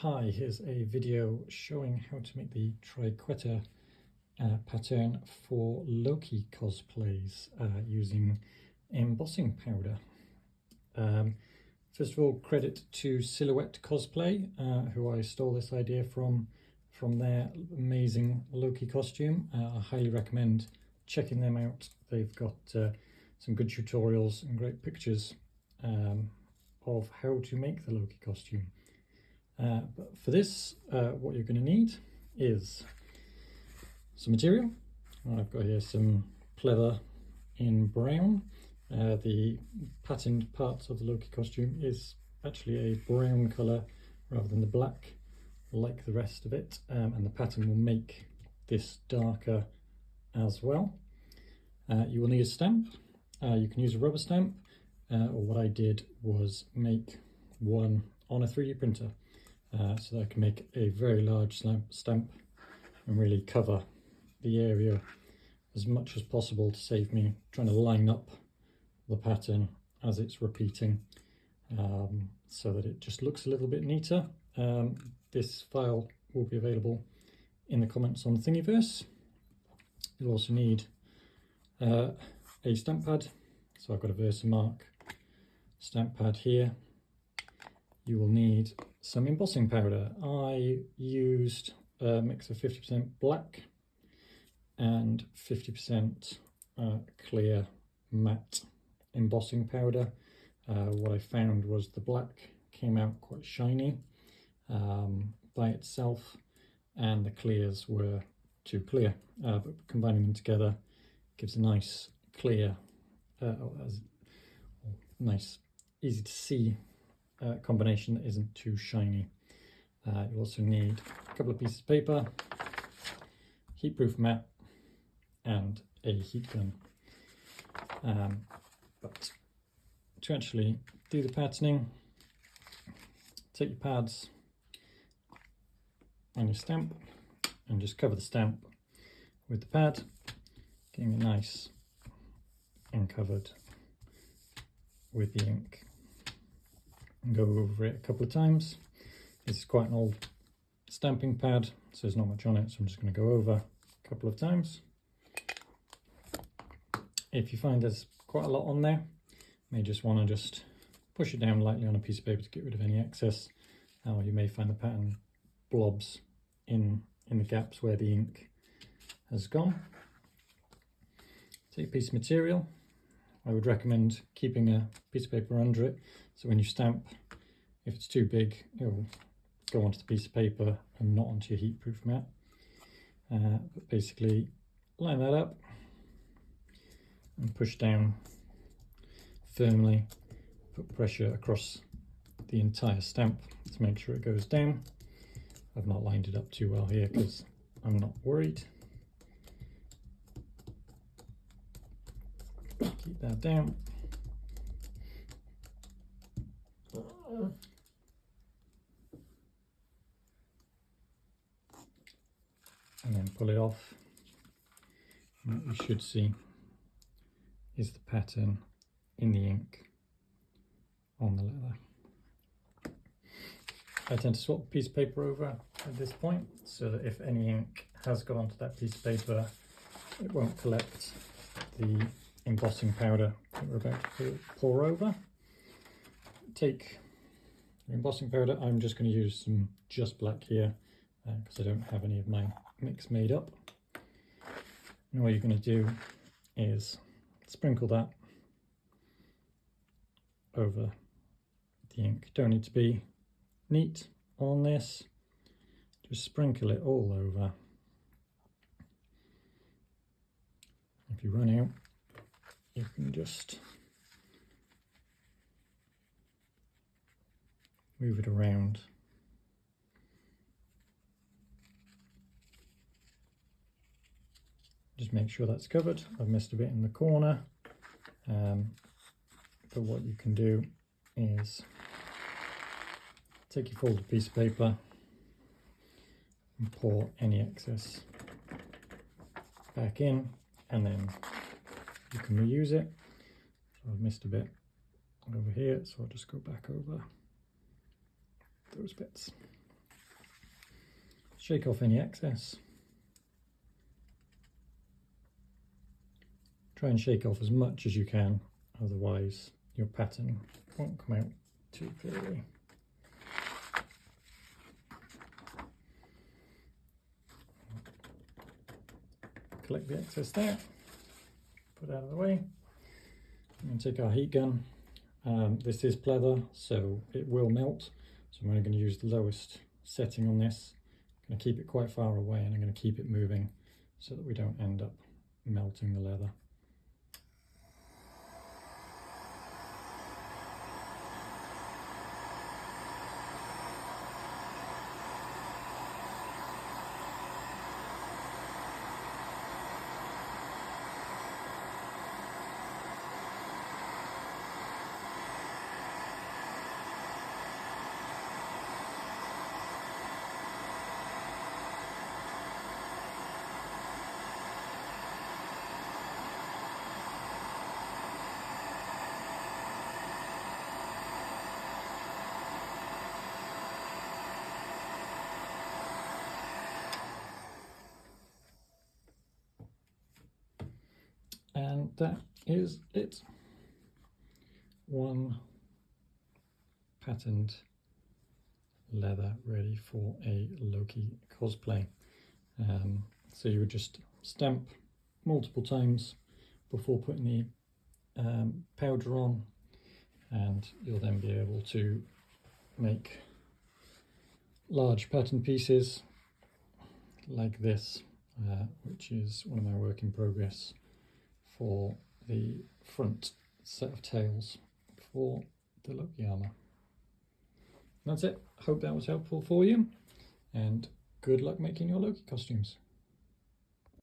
Hi, here's a video showing how to make the Triquetra pattern for Loki cosplays using embossing powder. First of all, credit to Silhouette Cosplay, who I stole this idea from their amazing Loki costume. I highly recommend checking them out. They've got some good tutorials and great pictures of how to make the Loki costume. But for this, what you're going to need is some material. I've got here some pleather in brown. The patterned part of the Loki costume is actually a brown colour rather than the black like the rest of it, and the pattern will make this darker as well. You will need a stamp. You can use a rubber stamp, or what I did was make one on a 3D printer. So that I can make a very large stamp and really cover the area as much as possible to save me trying to line up the pattern as it's repeating, so that it just looks a little bit neater. This file will be available in the comments on Thingiverse. You'll also need a stamp pad. So I've got a versamark stamp pad here. You will need some embossing powder. I used a mix of 50% black and 50% clear matte embossing powder. What I found was the black came out quite shiny by itself, and the clears were too clear, but combining them together gives a nice clear, nice easy to see combination that isn't too shiny. You also need a couple of pieces of paper, heat-proof mat, and a heat gun. But to actually do the patterning, take your pads and your stamp and just cover the stamp with the pad, getting it nice and covered with the ink. And go over it a couple of times. This is quite an old stamping pad, so there's not much on it, so I'm just going to go over a couple of times. If you find there's quite a lot on there, you may just want to push it down lightly on a piece of paper to get rid of any excess, or you may find the pattern blobs in the gaps where the ink has gone. Take a piece of material. I would recommend keeping a piece of paper under it, so when you stamp, if it's too big, it will go onto the piece of paper and not onto your heat-proof mat. But basically, line that up and push down firmly. Put pressure across the entire stamp to make sure it goes down. I've not lined it up too well here because I'm not worried. Keep that down. And then pull it off. And what you should see is the pattern in the ink on the leather. I tend to swap a piece of paper over at this point so that if any ink has gone onto that piece of paper, it won't collect the embossing powder that we're about to pour over. Take your embossing powder. I'm just going to use some just black here because I don't have any of my mix made up. And what you're going to do is sprinkle that over the ink. Don't need to be neat on this, just sprinkle it all over. If you run out, you can just move it around. Just make sure that's covered. I've missed a bit in the corner, but what you can do is take your folded piece of paper and pour any excess back in, and then you can reuse it. So I've missed a bit over here, so I'll just go back over those bits. shake off any excess. Try and shake off as much as you can, otherwise your pattern won't come out too clearly. Collect the excess there, put it out of the way, and take our heat gun. This is pleather, so it will melt, so I'm only going to use the lowest setting on this. I'm going to keep it quite far away, and I'm going to keep it moving so that we don't end up melting the leather. And that is it. One patterned leather ready for a Loki cosplay. So you would just stamp multiple times before putting the powder on, and you'll then be able to make large pattern pieces like this, which is one of my work in progress for the front set of tails for the Loki armor. That's it. Hope that was helpful for you, and good luck making your Loki costumes.